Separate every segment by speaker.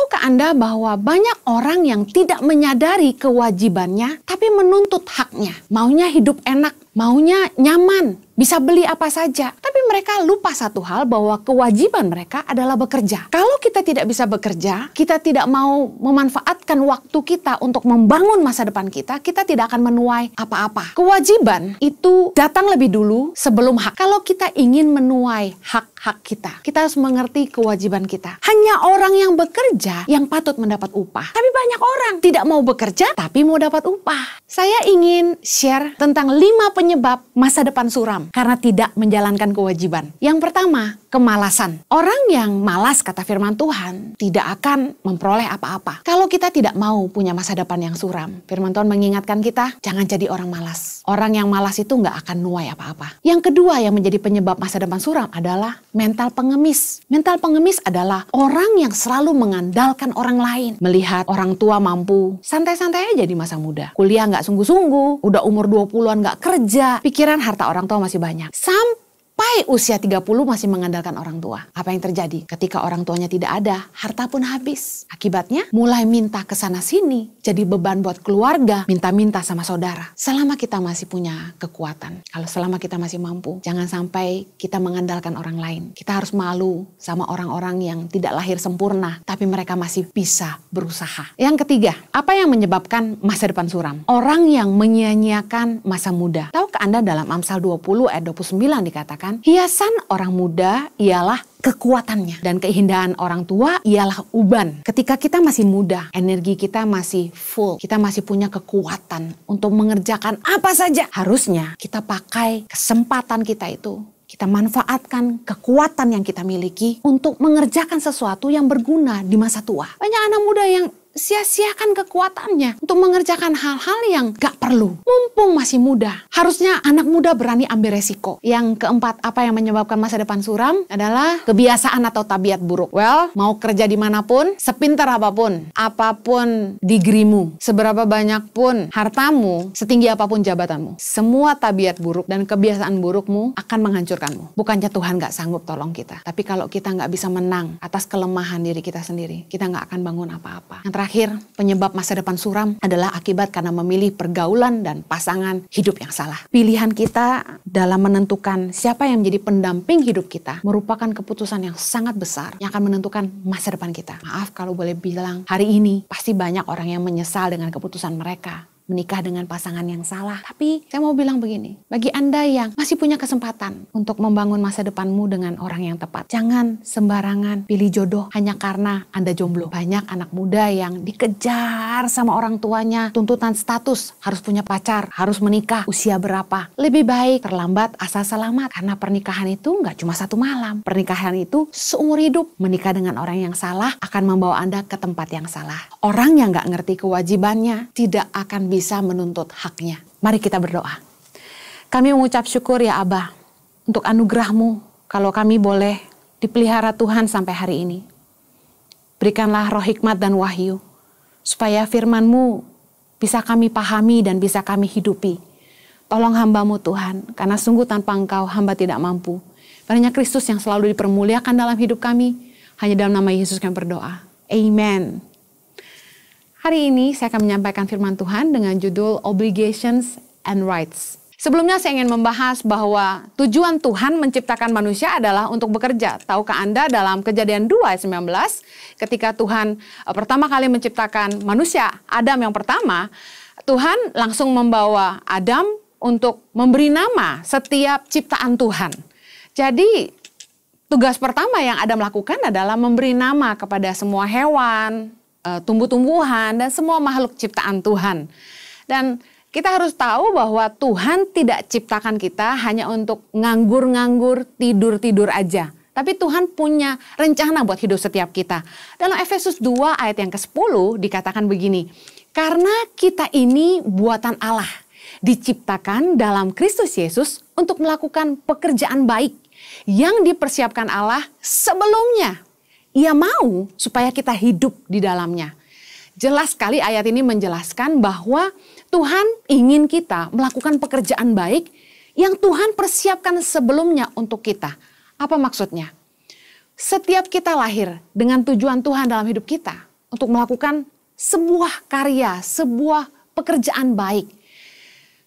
Speaker 1: Tahukah Anda bahwa banyak orang yang tidak menyadari kewajibannya, tapi menuntut haknya. Maunya hidup enak, maunya nyaman, bisa beli apa saja. Tapi mereka lupa satu hal, bahwa kewajiban mereka adalah bekerja. Kalau kita tidak bisa bekerja, kita tidak mau memanfaatkan waktu kita untuk membangun masa depan kita, kita tidak akan menuai apa-apa. Kewajiban itu datang lebih dulu sebelum hak. Kalau kita ingin menuai hak-hak kita, kita harus mengerti kewajiban kita. Hanya orang yang bekerja yang patut mendapat upah. Tapi banyak orang tidak mau bekerja, tapi mau dapat upah. Saya ingin share tentang 5 penyebab masa depan suram karena tidak menjalankan kewajiban. Yang pertama, kemalasan. Orang yang malas, kata firman Tuhan, tidak akan memperoleh apa-apa. Kalau kita tidak mau punya masa depan yang suram, firman Tuhan mengingatkan kita, jangan jadi orang malas. Orang yang malas itu nggak akan nuai apa-apa. Yang kedua yang menjadi penyebab masa depan suram adalah mental pengemis. Mental pengemis adalah orang yang selalu mengandalkan orang lain. Melihat orang tua mampu, santai-santai aja di masa muda. Kuliah nggak sungguh-sungguh, udah umur 20-an nggak kerja, pikiran harta orang tua masih banyak. Sampai usia 30 masih mengandalkan orang tua. Apa yang terjadi? Ketika orang tuanya tidak ada, harta pun habis. Akibatnya mulai minta ke sana sini, jadi beban buat keluarga, minta-minta sama saudara. Selama kita masih punya kekuatan, kalau selama kita masih mampu, jangan sampai kita mengandalkan orang lain. Kita harus malu sama orang-orang yang tidak lahir sempurna, tapi mereka masih bisa berusaha. Yang ketiga, apa yang menyebabkan masa depan suram? Orang yang menyia-nyiakan masa muda. Tahukah Anda dalam Amsal 20 ayat 29 dikatakan, hiasan orang muda ialah kekuatannya dan keindahan orang tua ialah uban. Ketika kita masih muda, energi kita masih full, kita masih punya kekuatan untuk mengerjakan apa saja. Harusnya kita pakai kesempatan kita itu, kita manfaatkan kekuatan yang kita miliki untuk mengerjakan sesuatu yang berguna di masa tua. Banyak anak muda yang sia-siakan kekuatannya untuk mengerjakan hal-hal yang gak perlu. Mumpung masih muda, harusnya anak muda berani ambil resiko. Yang keempat, apa yang menyebabkan masa depan suram adalah kebiasaan atau tabiat buruk. Well, mau kerja dimanapun, sepintar apapun, apapun digrimu, seberapa banyak pun hartamu, setinggi apapun jabatanmu, semua tabiat buruk dan kebiasaan burukmu akan menghancurkanmu. Bukannya Tuhan gak sanggup tolong kita, tapi kalau kita gak bisa menang atas kelemahan diri kita sendiri, kita gak akan bangun apa-apa. Yang terakhir, penyebab masa depan suram adalah akibat karena memilih pergaulan dan pasangan hidup yang salah. Pilihan kita dalam menentukan siapa yang menjadi pendamping hidup kita merupakan keputusan yang sangat besar yang akan menentukan masa depan kita. Maaf kalau boleh bilang, hari ini pasti banyak orang yang menyesal dengan keputusan mereka menikah dengan pasangan yang salah. Tapi saya mau bilang begini, bagi Anda yang masih punya kesempatan untuk membangun masa depanmu dengan orang yang tepat, jangan sembarangan pilih jodoh hanya karena Anda jomblo. Banyak anak muda yang dikejar sama orang tuanya, tuntutan status, harus punya pacar, harus menikah, usia berapa. Lebih baik terlambat asal selamat, karena pernikahan itu nggak cuma 1 malam. Pernikahan itu seumur hidup. Menikah dengan orang yang salah akan membawa Anda ke tempat yang salah. Orang yang nggak ngerti kewajibannya tidak akan bisa menuntut haknya. Mari kita berdoa. Kami mengucap syukur ya Abah untuk anugerah-Mu kalau kami boleh dipelihara Tuhan sampai hari ini. Berikanlah roh hikmat dan wahyu supaya firman-Mu bisa kami pahami dan bisa kami hidupi. Tolong hamba-Mu Tuhan, karena sungguh tanpa Engkau hamba tidak mampu. Hanya Kristus yang selalu dipermuliakan dalam hidup kami. Hanya dalam nama Yesus kami berdoa. Amen. Hari ini saya akan menyampaikan firman Tuhan dengan judul Obligations and Rights. Sebelumnya saya ingin membahas bahwa tujuan Tuhan menciptakan manusia adalah untuk bekerja. Tahukah Anda dalam Kejadian 2 ayat 19, ketika Tuhan pertama kali menciptakan manusia, Adam yang pertama, Tuhan langsung membawa Adam untuk memberi nama setiap ciptaan Tuhan. Jadi tugas pertama yang Adam lakukan adalah memberi nama kepada semua hewan, tumbuh-tumbuhan, dan semua makhluk ciptaan Tuhan. Dan kita harus tahu bahwa Tuhan tidak ciptakan kita hanya untuk nganggur-nganggur, tidur-tidur aja. Tapi Tuhan punya rencana buat hidup setiap kita. Dalam Efesus 2 ayat yang ke-10 dikatakan begini, karena kita ini buatan Allah, diciptakan dalam Kristus Yesus untuk melakukan pekerjaan baik yang dipersiapkan Allah sebelumnya. Ia mau supaya kita hidup di dalamnya. Jelas sekali ayat ini menjelaskan bahwa Tuhan ingin kita melakukan pekerjaan baik yang Tuhan persiapkan sebelumnya untuk kita. Apa maksudnya? Setiap kita lahir dengan tujuan Tuhan dalam hidup kita. untuk melakukan sebuah karya, sebuah pekerjaan baik.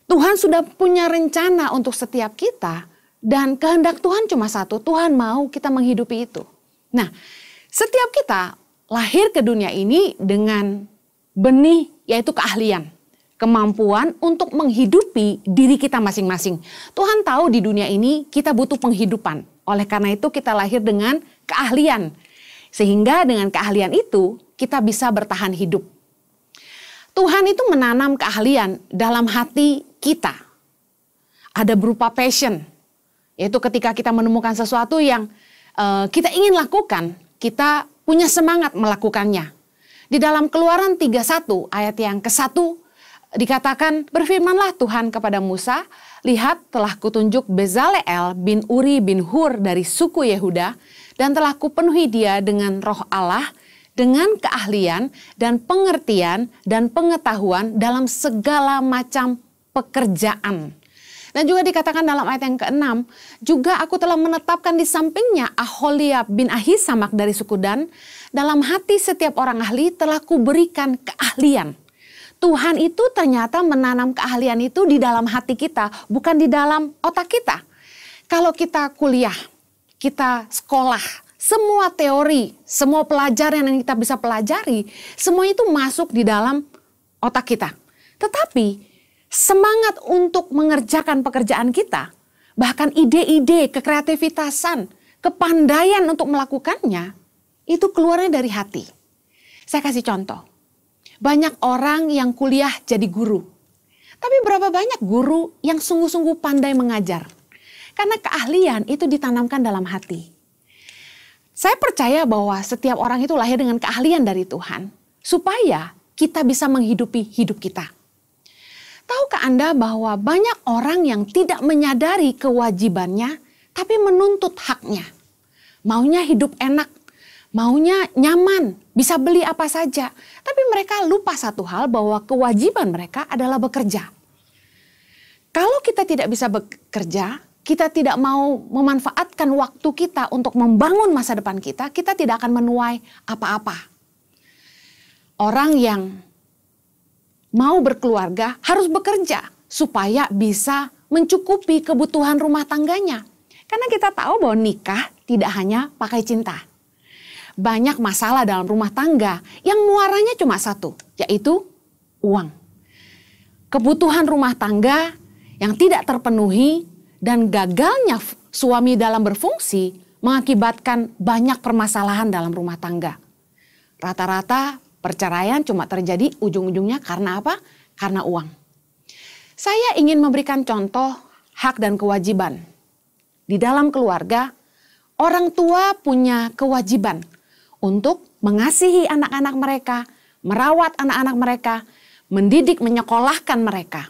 Speaker 1: Tuhan sudah punya rencana untuk setiap kita dan kehendak Tuhan cuma satu, Tuhan mau kita menghidupi itu. Nah, setiap kita lahir ke dunia ini dengan benih yaitu keahlian, kemampuan untuk menghidupi diri kita masing-masing. Tuhan tahu di dunia ini kita butuh penghidupan. Oleh karena itu kita lahir dengan keahlian. Sehingga dengan keahlian itu kita bisa bertahan hidup. Tuhan itu menanam keahlian dalam hati kita. Ada berupa passion. Yaitu ketika kita menemukan sesuatu yang kita ingin lakukan, kita punya semangat melakukannya. Di dalam Keluaran 31 ayat yang ke-1 dikatakan, berfirmanlah Tuhan kepada Musa, lihat telah kutunjuk Bezaleel bin Uri bin Hur dari suku Yehuda, dan telah kupenuhi dia dengan roh Allah, dengan keahlian dan pengertian dan pengetahuan dalam segala macam pekerjaan. Dan juga dikatakan dalam ayat yang ke-6, juga aku telah menetapkan di sampingnya Aholiab bin Ahisamak dari suku Dan, dalam hati setiap orang ahli telah kuberikan keahlian. Tuhan itu ternyata menanam keahlian itu di dalam hati kita, bukan di dalam otak kita. Kalau kita kuliah, kita sekolah, semua teori, semua pelajaran yang kita bisa pelajari, semua itu masuk di dalam otak kita. Tetapi semangat untuk mengerjakan pekerjaan kita, bahkan ide-ide, kekreativitasan, kepandaian untuk melakukannya, itu keluarnya dari hati. Saya kasih contoh. Banyak orang yang kuliah jadi guru. Tapi berapa banyak guru yang sungguh-sungguh pandai mengajar? Karena keahlian itu ditanamkan dalam hati. Saya percaya bahwa setiap orang itu lahir dengan keahlian dari Tuhan, supaya kita bisa menghidupi hidup kita. Tahukah Anda bahwa banyak orang yang tidak menyadari kewajibannya, tapi menuntut haknya. Maunya hidup enak, maunya nyaman, bisa beli apa saja. Tapi mereka lupa satu hal, bahwa kewajiban mereka adalah bekerja. Kalau kita tidak bisa bekerja, kita tidak mau memanfaatkan waktu kita untuk membangun masa depan kita, kita tidak akan menuai apa-apa. Orang yang mau berkeluarga harus bekerja supaya bisa mencukupi kebutuhan rumah tangganya. Karena kita tahu bahwa nikah tidak hanya pakai cinta. Banyak masalah dalam rumah tangga yang muaranya cuma satu, yaitu uang. Kebutuhan rumah tangga yang tidak terpenuhi dan gagalnya suami dalam berfungsi mengakibatkan banyak permasalahan dalam rumah tangga. Rata-rata perceraian cuma terjadi ujung-ujungnya karena apa? Karena uang. Saya ingin memberikan contoh hak dan kewajiban. Di dalam keluarga, orang tua punya kewajiban untuk mengasihi anak-anak mereka, merawat anak-anak mereka, mendidik, menyekolahkan mereka.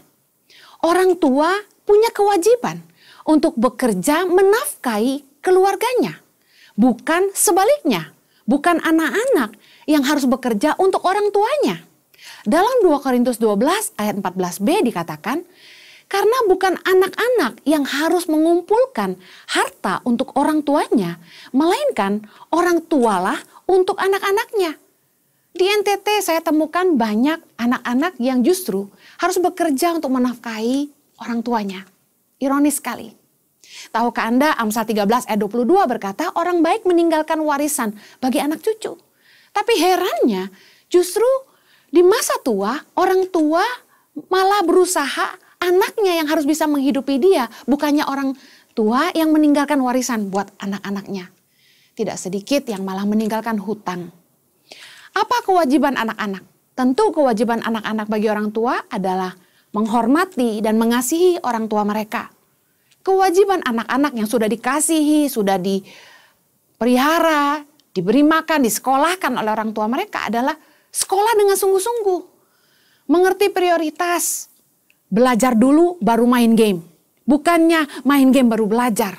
Speaker 1: Orang tua punya kewajiban untuk bekerja menafkahi keluarganya. Bukan sebaliknya, bukan anak-anak yang harus bekerja untuk orang tuanya. Dalam 2 Korintus 12 ayat 14b dikatakan, karena bukan anak-anak yang harus mengumpulkan harta untuk orang tuanya, melainkan orang tualah untuk anak-anaknya. Di NTT saya temukan banyak anak-anak yang justru harus bekerja untuk menafkahi orang tuanya. Ironis sekali. Tahukah Anda, Amsal 13 ayat 22 berkata, orang baik meninggalkan warisan bagi anak cucu. Tapi herannya, justru di masa tua, orang tua malah berusaha anaknya yang harus bisa menghidupi dia, bukannya orang tua yang meninggalkan warisan buat anak-anaknya. Tidak sedikit yang malah meninggalkan hutang. Apa kewajiban anak-anak? Tentu kewajiban anak-anak bagi orang tua adalah menghormati dan mengasihi orang tua mereka. Kewajiban anak-anak yang sudah dikasihi, sudah dipelihara, diberi makan, disekolahkan oleh orang tua mereka adalah sekolah dengan sungguh-sungguh. Mengerti prioritas. Belajar dulu baru main game. Bukannya main game baru belajar.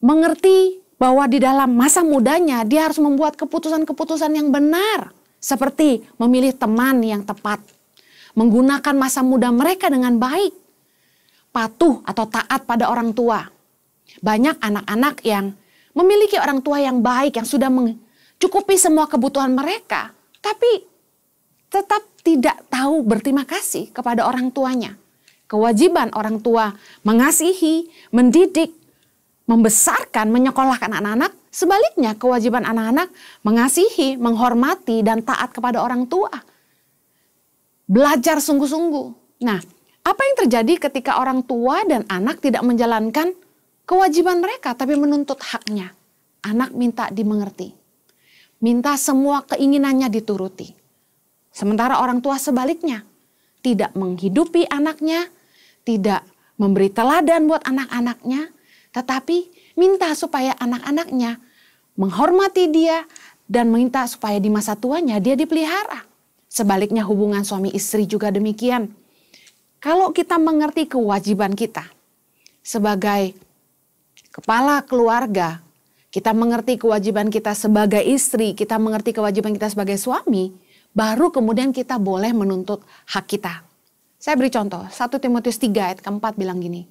Speaker 1: Mengerti bahwa di dalam masa mudanya dia harus membuat keputusan-keputusan yang benar. Seperti memilih teman yang tepat. Menggunakan masa muda mereka dengan baik. Patuh atau taat pada orang tua. Banyak anak-anak yang memiliki orang tua yang baik, yang sudah mencukupi semua kebutuhan mereka. tapi tetap tidak tahu berterima kasih kepada orang tuanya. Kewajiban orang tua mengasihi, mendidik, membesarkan, menyekolahkan anak-anak. Sebaliknya kewajiban anak-anak mengasihi, menghormati, dan taat kepada orang tua. Belajar sungguh-sungguh. Nah, apa yang terjadi ketika orang tua dan anak tidak menjalankan kewajiban mereka tapi menuntut haknya? Anak minta dimengerti. Minta semua keinginannya dituruti. Sementara orang tua sebaliknya, tidak menghidupi anaknya, tidak memberi teladan buat anak-anaknya, tetapi minta supaya anak-anaknya menghormati dia dan minta supaya di masa tuanya dia dipelihara. Sebaliknya hubungan suami istri juga demikian. Kalau kita mengerti kewajiban kita sebagai kepala keluarga, kita mengerti kewajiban kita sebagai istri, kita mengerti kewajiban kita sebagai suami, baru kemudian kita boleh menuntut hak kita. Saya beri contoh, 1 Timotius 3 ayat keempat bilang gini,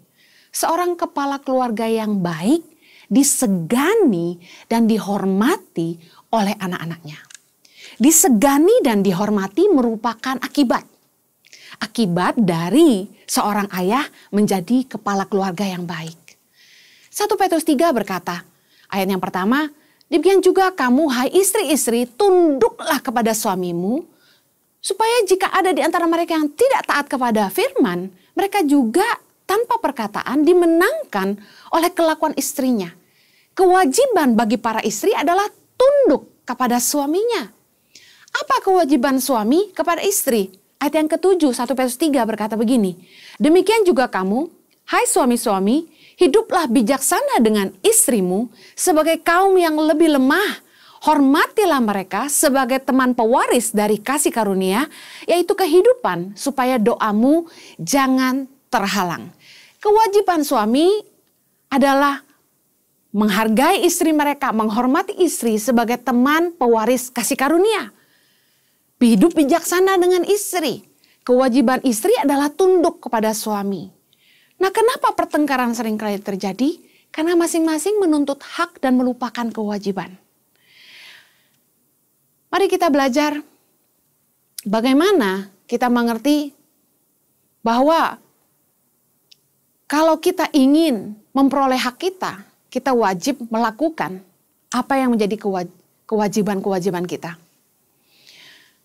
Speaker 1: seorang kepala keluarga yang baik disegani dan dihormati oleh anak-anaknya. Disegani dan dihormati merupakan akibat. Akibat dari seorang ayah menjadi kepala keluarga yang baik. 1 Petrus 3 berkata, ayat yang pertama, demikian juga kamu, hai istri-istri, tunduklah kepada suamimu, supaya jika ada di antara mereka yang tidak taat kepada firman, mereka juga tanpa perkataan dimenangkan oleh kelakuan istrinya. Kewajiban bagi para istri adalah tunduk kepada suaminya. Apa kewajiban suami kepada istri? Ayat yang ketujuh, 1 Petrus 3 berkata begini, demikian juga kamu, hai suami-suami, hiduplah bijaksana dengan istrimu sebagai kaum yang lebih lemah. Hormatilah mereka sebagai teman pewaris dari kasih karunia, yaitu kehidupan, supaya doamu jangan terhalang. Kewajiban suami adalah menghargai istri mereka, menghormati istri sebagai teman pewaris kasih karunia. Hidup bijaksana dengan istri. Kewajiban istri adalah tunduk kepada suami. Nah, kenapa pertengkaran seringkali terjadi? Karena masing-masing menuntut hak dan melupakan kewajiban. Mari kita belajar bagaimana kita mengerti bahwa kalau kita ingin memperoleh hak kita, kita wajib melakukan apa yang menjadi kewajiban-kewajiban kita.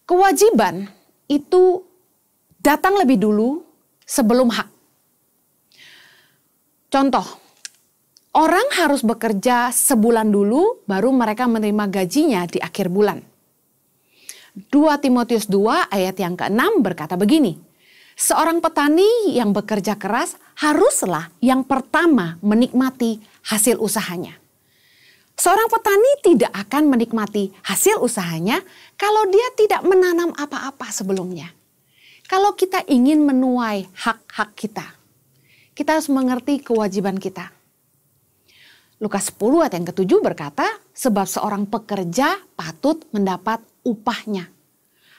Speaker 1: Kewajiban itu datang lebih dulu sebelum hak. Contoh, orang harus bekerja sebulan dulu baru mereka menerima gajinya di akhir bulan. 2 Timotius 2 ayat yang ke-6 berkata begini, seorang petani yang bekerja keras haruslah yang pertama menikmati hasil usahanya. Seorang petani tidak akan menikmati hasil usahanya kalau dia tidak menanam apa-apa sebelumnya. Kalau kita ingin menuai hak-hak kita, kita harus mengerti kewajiban kita. Lukas 10 ayat yang ke-7 berkata, sebab seorang pekerja patut mendapat upahnya.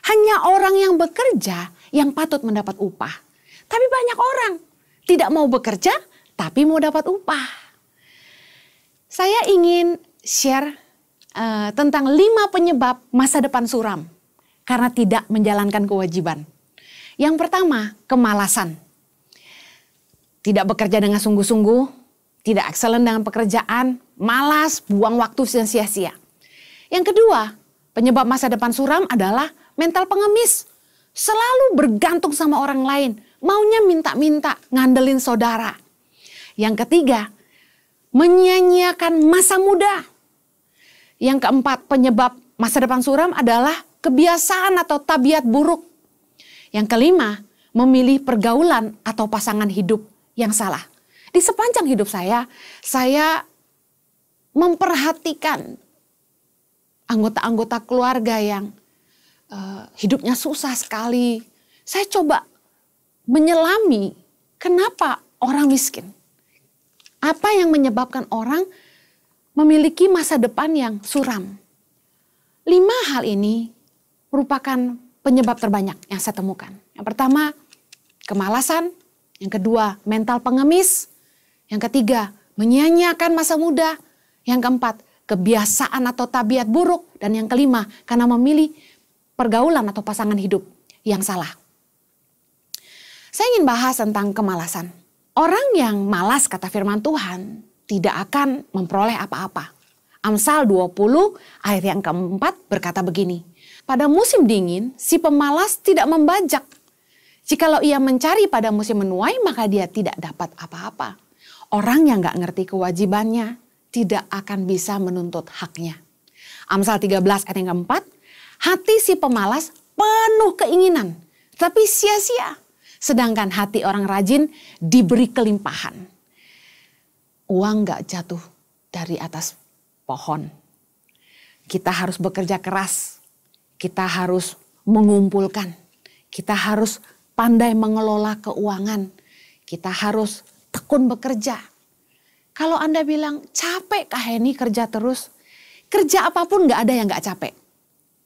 Speaker 1: Hanya orang yang bekerja yang patut mendapat upah. Tapi banyak orang tidak mau bekerja tapi mau dapat upah. Saya ingin share tentang 5 penyebab masa depan suram karena tidak menjalankan kewajiban. Yang pertama, kemalasan. Tidak bekerja dengan sungguh-sungguh, tidak excellent dengan pekerjaan, malas, buang waktu sia-sia. Yang kedua, penyebab masa depan suram adalah mental pengemis. Selalu bergantung sama orang lain, maunya minta-minta, ngandelin saudara. Yang ketiga, menyia-nyiakan masa muda. Yang keempat, penyebab masa depan suram adalah kebiasaan atau tabiat buruk. Yang kelima, memilih pergaulan atau pasangan hidup yang salah. Di sepanjang hidup saya memperhatikan anggota-anggota keluarga yang hidupnya susah sekali. Saya coba menyelami kenapa orang miskin. Apa yang menyebabkan orang memiliki masa depan yang suram. 5 hal ini merupakan penyebab terbanyak yang saya temukan. Yang pertama, kemalasan. Yang kedua, mental pengemis. Yang ketiga, menyia-nyiakan masa muda. Yang keempat, kebiasaan atau tabiat buruk. Dan yang kelima, karena memilih pergaulan atau pasangan hidup yang salah. Saya ingin bahas tentang kemalasan. Orang yang malas, kata firman Tuhan, tidak akan memperoleh apa-apa. Amsal 20 ayat yang keempat berkata begini, pada musim dingin si pemalas tidak membajak. Jikalau ia mencari pada musim menuai maka dia tidak dapat apa-apa. Orang yang gak ngerti kewajibannya tidak akan bisa menuntut haknya. Amsal 13 ayat yang keempat, hati si pemalas penuh keinginan, tapi sia-sia. Sedangkan hati orang rajin diberi kelimpahan. Uang gak jatuh dari atas pohon. Kita harus bekerja keras. Kita harus mengumpulkan. Kita harus pandai mengelola keuangan. Kita harus tekun bekerja. Kalau Anda bilang, capek kah ini kerja terus? Kerja apapun gak ada yang gak capek.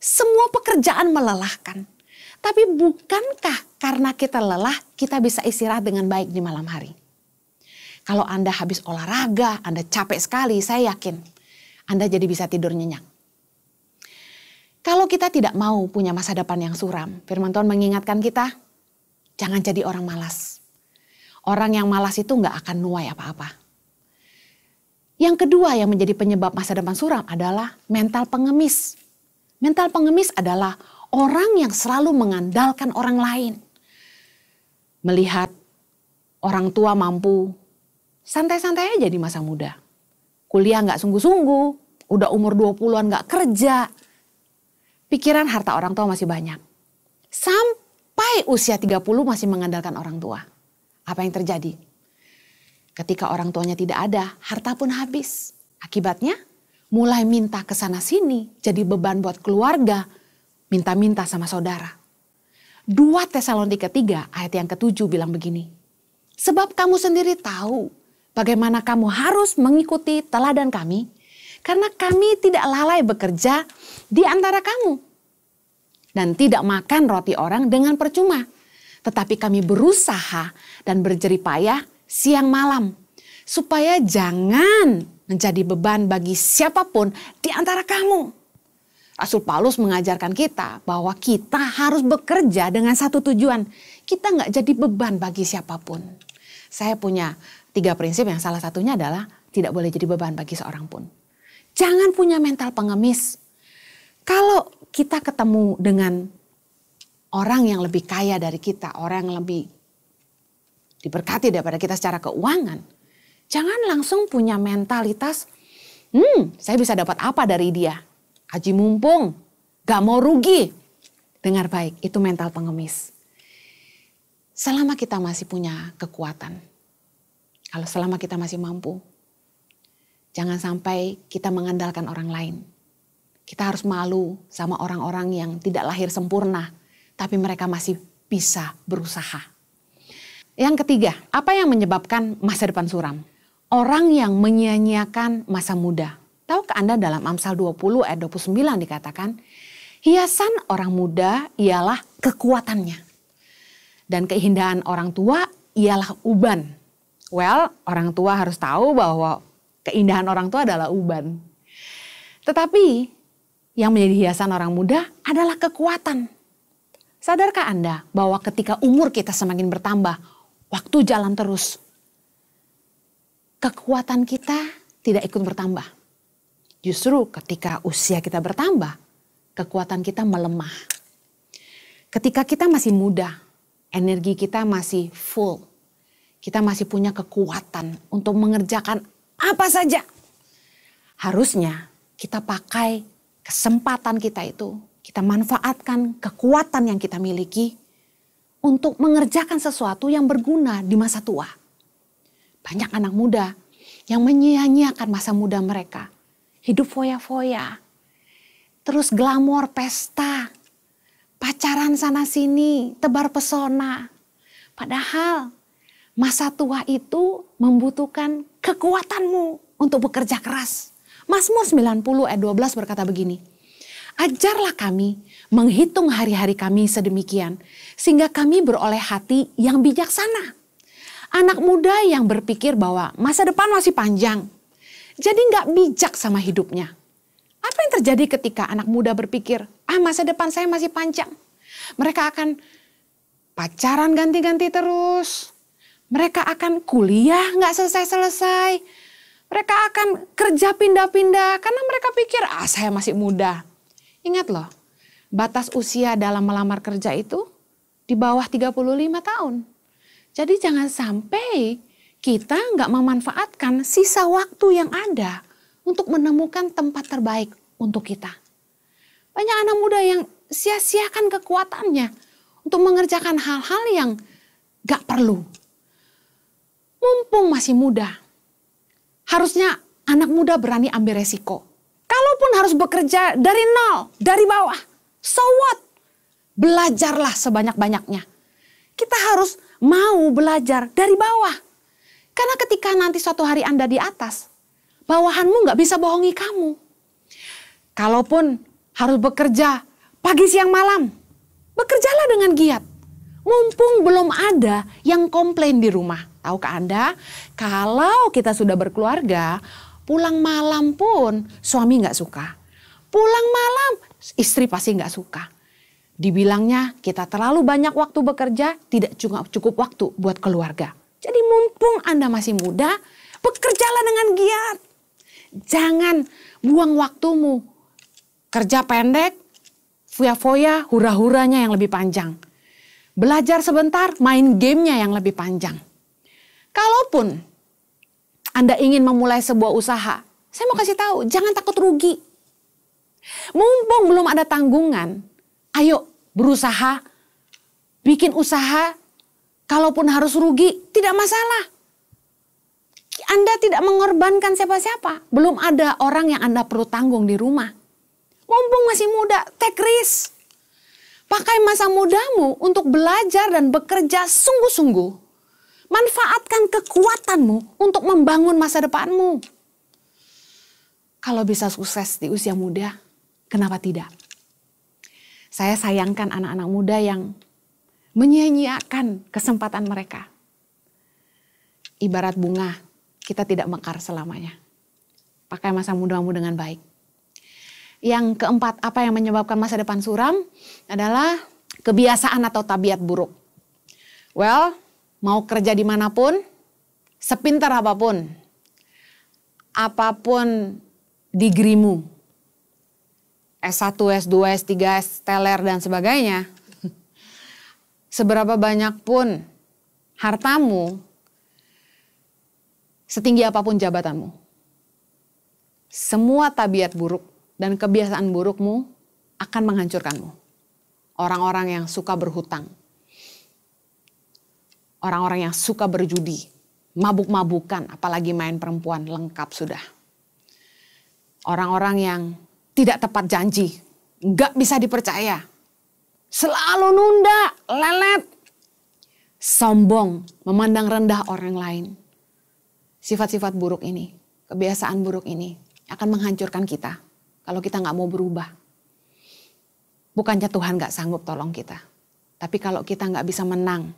Speaker 1: Semua pekerjaan melelahkan. Tapi bukankah karena kita lelah, kita bisa istirahat dengan baik di malam hari? Kalau Anda habis olahraga, Anda capek sekali, saya yakin Anda jadi bisa tidur nyenyak. Kalau kita tidak mau punya masa depan yang suram, firman Tuhan mengingatkan kita, jangan jadi orang malas. Orang yang malas itu gak akan nuai apa-apa. Yang kedua yang menjadi penyebab masa depan suram adalah mental pengemis. Mental pengemis adalah orang yang selalu mengandalkan orang lain. Melihat orang tua mampu, santai-santai aja di masa muda. Kuliah gak sungguh-sungguh, udah umur 20-an gak kerja. Pikiran harta orang tua masih banyak. Sampai usia 30 masih mengandalkan orang tua. Apa yang terjadi? Ketika orang tuanya tidak ada, harta pun habis. Akibatnya mulai minta ke sana sini, jadi beban buat keluarga, minta-minta sama saudara. 2 Tesalonika 3 ayat yang ke-7 bilang begini. Sebab kamu sendiri tahu bagaimana kamu harus mengikuti teladan kami, karena kami tidak lalai bekerja di antara kamu. Dan tidak makan roti orang dengan percuma. Tetapi kami berusaha dan berjerih payah siang malam. Supaya jangan menjadi beban bagi siapapun di antara kamu. Rasul Paulus mengajarkan kita bahwa kita harus bekerja dengan satu tujuan. Kita nggak jadi beban bagi siapapun. Saya punya 3 prinsip yang salah satunya adalah tidak boleh jadi beban bagi seorang pun. Jangan punya mental pengemis. Kalau kita ketemu dengan orang yang lebih kaya dari kita, orang yang lebih diberkati daripada kita secara keuangan, jangan langsung punya mentalitas, saya bisa dapat apa dari dia? Haji mumpung, gak mau rugi. Dengar baik, itu mental pengemis. Selama kita masih punya kekuatan, kalau selama kita masih mampu, jangan sampai kita mengandalkan orang lain. Kita harus malu sama orang-orang yang tidak lahir sempurna, tapi mereka masih bisa berusaha. Yang ketiga, apa yang menyebabkan masa depan suram? Orang yang menyia-nyiakan masa muda. Tahukah Anda dalam Amsal 20 ayat 29 dikatakan, hiasan orang muda ialah kekuatannya. Dan keindahan orang tua ialah uban. Well, orang tua harus tahu bahwa keindahan orang tua adalah uban. Tetapi yang menjadi hiasan orang muda adalah kekuatan. Sadarkah Anda bahwa ketika umur kita semakin bertambah, waktu jalan terus, kekuatan kita tidak ikut bertambah. Justru ketika usia kita bertambah, kekuatan kita melemah. Ketika kita masih muda, energi kita masih full. Kita masih punya kekuatan untuk mengerjakan apa saja. Harusnya kita pakai kesempatan kita itu, kita manfaatkan kekuatan yang kita miliki untuk mengerjakan sesuatu yang berguna di masa tua. Banyak anak muda yang menyia-nyiakan masa muda mereka. Hidup foya-foya, terus glamor pesta, pacaran sana sini, tebar pesona. Padahal masa tua itu membutuhkan kekuatanmu untuk bekerja keras. Mazmur 90 ayat 12 berkata begini, ajarlah kami menghitung hari-hari kami sedemikian, sehingga kami beroleh hati yang bijaksana. Anak muda yang berpikir bahwa masa depan masih panjang, jadi nggak bijak sama hidupnya. Apa yang terjadi ketika anak muda berpikir, masa depan saya masih panjang. Mereka akan pacaran ganti-ganti terus. Mereka akan kuliah nggak selesai-selesai. Mereka akan kerja pindah-pindah karena mereka pikir, saya masih muda. Ingat loh, batas usia dalam melamar kerja itu di bawah 35 tahun. Jadi jangan sampai kita nggak memanfaatkan sisa waktu yang ada untuk menemukan tempat terbaik untuk kita. Banyak anak muda yang sia-siakan kekuatannya untuk mengerjakan hal-hal yang gak perlu. Mumpung masih muda, harusnya anak muda berani ambil resiko. Kalaupun harus bekerja dari nol, dari bawah, so what? Belajarlah sebanyak-banyaknya. Kita harus mau belajar dari bawah. Karena ketika nanti suatu hari Anda di atas, bawahanmu gak bisa bohongi kamu. Kalaupun harus bekerja pagi siang malam, bekerjalah dengan giat. Mumpung belum ada yang komplain di rumah. Tahukah Anda, kalau kita sudah berkeluarga, pulang malam pun suami gak suka. Pulang malam, istri pasti gak suka. Dibilangnya kita terlalu banyak waktu bekerja, tidak cukup waktu buat keluarga. Jadi mumpung Anda masih muda, bekerjalah dengan giat. Jangan buang waktumu. Kerja pendek, foya-foya, hura-huranya yang lebih panjang. Belajar sebentar, main gamenya yang lebih panjang. Kalaupun Anda ingin memulai sebuah usaha, saya mau kasih tahu, jangan takut rugi. Mumpung belum ada tanggungan, ayo berusaha, bikin usaha, kalaupun harus rugi, tidak masalah. Anda tidak mengorbankan siapa-siapa. Belum ada orang yang Anda perlu tanggung di rumah. Mumpung masih muda, take risk. Pakai masa mudamu untuk belajar dan bekerja sungguh-sungguh. Manfaatkan kekuatanmu untuk membangun masa depanmu. Kalau bisa sukses di usia muda, kenapa tidak? Saya sayangkan anak-anak muda yang menyia-nyiakan kesempatan mereka. Ibarat bunga, kita tidak mekar selamanya. Pakai masa mudamu dengan baik. Yang keempat, apa yang menyebabkan masa depan suram adalah kebiasaan atau tabiat buruk. Well, mau kerja dimanapun, sepintar apapun, apapun digrimu, S1, S2, S3, S-teler dan sebagainya, seberapa banyak pun hartamu, setinggi apapun jabatanmu, semua tabiat buruk dan kebiasaan burukmu akan menghancurkanmu. Orang-orang yang suka berhutang, orang-orang yang suka berjudi, mabuk-mabukan, apalagi main perempuan, lengkap sudah. Orang-orang yang tidak tepat janji, nggak bisa dipercaya, selalu nunda, lelet, sombong, memandang rendah orang lain. Sifat-sifat buruk ini, kebiasaan buruk ini akan menghancurkan kita kalau kita nggak mau berubah. Bukannya Tuhan nggak sanggup tolong kita, tapi kalau kita nggak bisa menang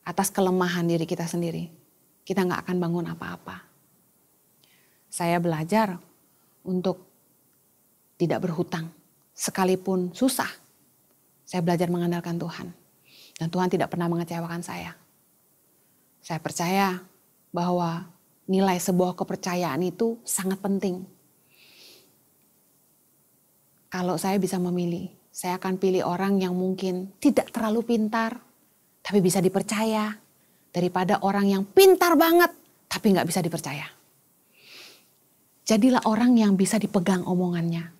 Speaker 1: atas kelemahan diri kita sendiri, kita nggak akan bangun apa-apa. Saya belajar untuk tidak berhutang, sekalipun susah. Saya belajar mengandalkan Tuhan, dan Tuhan tidak pernah mengecewakan saya. Saya percaya bahwa nilai sebuah kepercayaan itu sangat penting. Kalau saya bisa memilih, saya akan pilih orang yang mungkin tidak terlalu pintar, tapi bisa dipercaya, daripada orang yang pintar banget, tapi nggak bisa dipercaya. Jadilah orang yang bisa dipegang omongannya.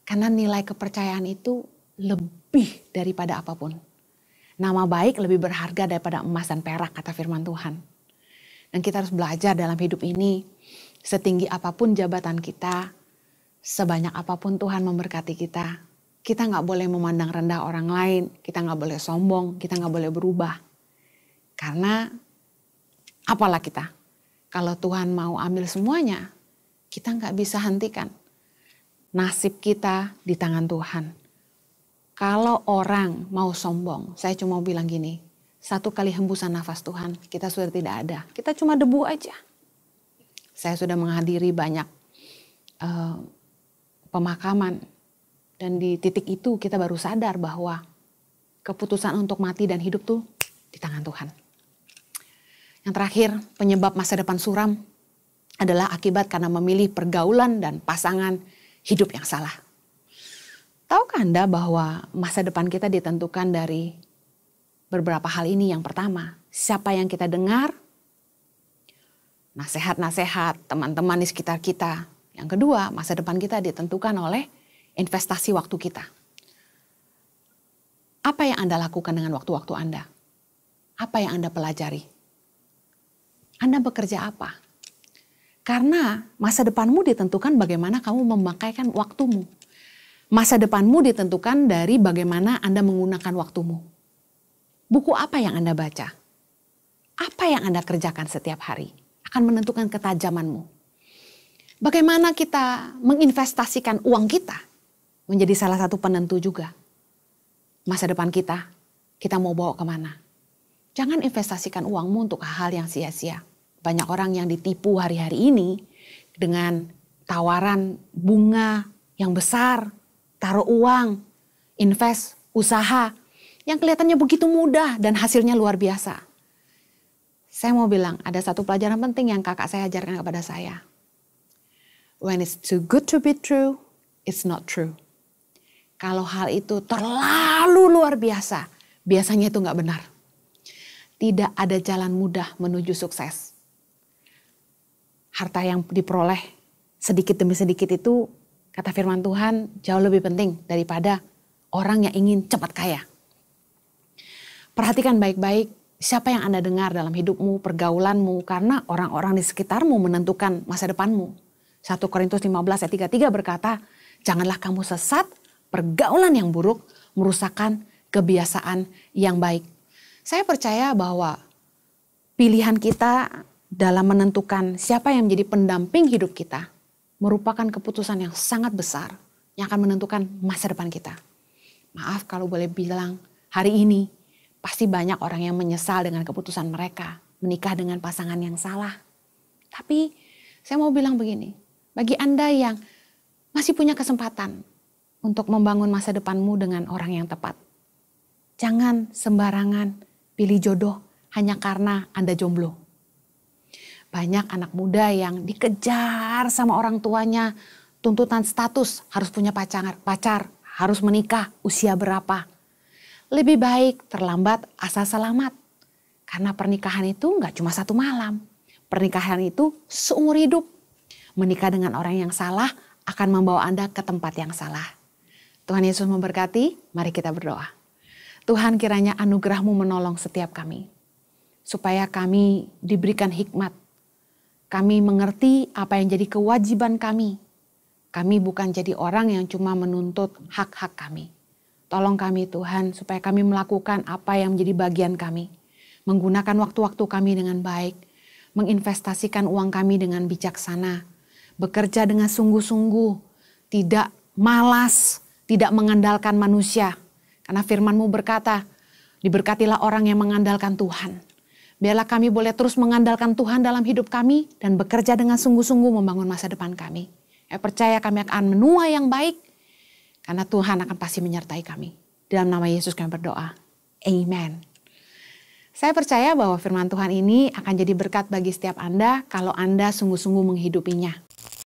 Speaker 1: Karena nilai kepercayaan itu lebih daripada apapun. Nama baik lebih berharga daripada emas dan perak, kata firman Tuhan. Dan kita harus belajar dalam hidup ini, setinggi apapun jabatan kita, sebanyak apapun Tuhan memberkati kita, kita nggak boleh memandang rendah orang lain, kita nggak boleh sombong, kita nggak boleh berubah. Karena apalah kita, kalau Tuhan mau ambil semuanya, kita nggak bisa hentikan. Nasib kita di tangan Tuhan. Kalau orang mau sombong, saya cuma bilang gini, satu kali hembusan nafas Tuhan, kita sudah tidak ada. Kita cuma debu aja. Saya sudah menghadiri banyak pemakaman. Dan di titik itu kita baru sadar bahwa keputusan untuk mati dan hidup tuh di tangan Tuhan. Yang terakhir, penyebab masa depan suram adalah akibat karena memilih pergaulan dan pasangan hidup yang salah. Tahukah Anda bahwa masa depan kita ditentukan dari beberapa hal ini? Yang pertama, siapa yang kita dengar, nasihat-nasihat teman-teman di sekitar kita. Yang kedua, masa depan kita ditentukan oleh investasi waktu kita. Apa yang Anda lakukan dengan waktu-waktu Anda? Apa yang Anda pelajari? Anda bekerja apa? Karena masa depanmu ditentukan bagaimana kamu memakaikan waktumu. Masa depanmu ditentukan dari bagaimana Anda menggunakan waktumu. Buku apa yang Anda baca? Apa yang Anda kerjakan setiap hari akan menentukan ketajamanmu. Bagaimana kita menginvestasikan uang kita menjadi salah satu penentu juga. Masa depan kita mau bawa kemana? Jangan investasikan uangmu untuk hal yang sia-sia. Banyak orang yang ditipu hari-hari ini dengan tawaran bunga yang besar, taruh uang, invest, usaha yang kelihatannya begitu mudah dan hasilnya luar biasa. Saya mau bilang ada satu pelajaran penting yang kakak saya ajarkan kepada saya. When it's too good to be true, it's not true. Kalau hal itu terlalu luar biasa, biasanya itu nggak benar. Tidak ada jalan mudah menuju sukses. Harta yang diperoleh sedikit demi sedikit itu, kata firman Tuhan, jauh lebih penting daripada orang yang ingin cepat kaya. Perhatikan baik-baik siapa yang Anda dengar dalam hidupmu, pergaulanmu, karena orang-orang di sekitarmu menentukan masa depanmu. 1 Korintus 15 ayat 33 berkata, janganlah kamu sesat, pergaulan yang buruk merusakkan kebiasaan yang baik. Saya percaya bahwa pilihan kita dalam menentukan siapa yang menjadi pendamping hidup kita merupakan keputusan yang sangat besar yang akan menentukan masa depan kita. Maaf kalau boleh bilang, hari ini pasti banyak orang yang menyesal dengan keputusan mereka menikah dengan pasangan yang salah. Tapi saya mau bilang begini, bagi Anda yang masih punya kesempatan untuk membangun masa depanmu dengan orang yang tepat, jangan sembarangan pilih jodoh hanya karena Anda jomblo. Banyak anak muda yang dikejar sama orang tuanya, tuntutan status, harus punya pacar, harus menikah, usia berapa. Lebih baik terlambat asal selamat. Karena pernikahan itu nggak cuma satu malam. Pernikahan itu seumur hidup. Menikah dengan orang yang salah akan membawa Anda ke tempat yang salah. Tuhan Yesus memberkati, mari kita berdoa. Tuhan, kiranya anugerah-Mu menolong setiap kami. Supaya kami diberikan hikmat. Kami mengerti apa yang jadi kewajiban kami. Kami bukan jadi orang yang cuma menuntut hak-hak kami. Tolong kami Tuhan supaya kami melakukan apa yang menjadi bagian kami. Menggunakan waktu-waktu kami dengan baik. Menginvestasikan uang kami dengan bijaksana. Bekerja dengan sungguh-sungguh. Tidak malas. Tidak mengandalkan manusia. Karena firman-Mu berkata, diberkatilah orang yang mengandalkan Tuhan. Biarlah kami boleh terus mengandalkan Tuhan dalam hidup kami dan bekerja dengan sungguh-sungguh membangun masa depan kami. Saya percaya kami akan menuai yang baik karena Tuhan akan pasti menyertai kami. Dalam nama Yesus kami berdoa. Amen. Saya percaya bahwa firman Tuhan ini akan jadi berkat bagi setiap Anda kalau Anda sungguh-sungguh menghidupinya.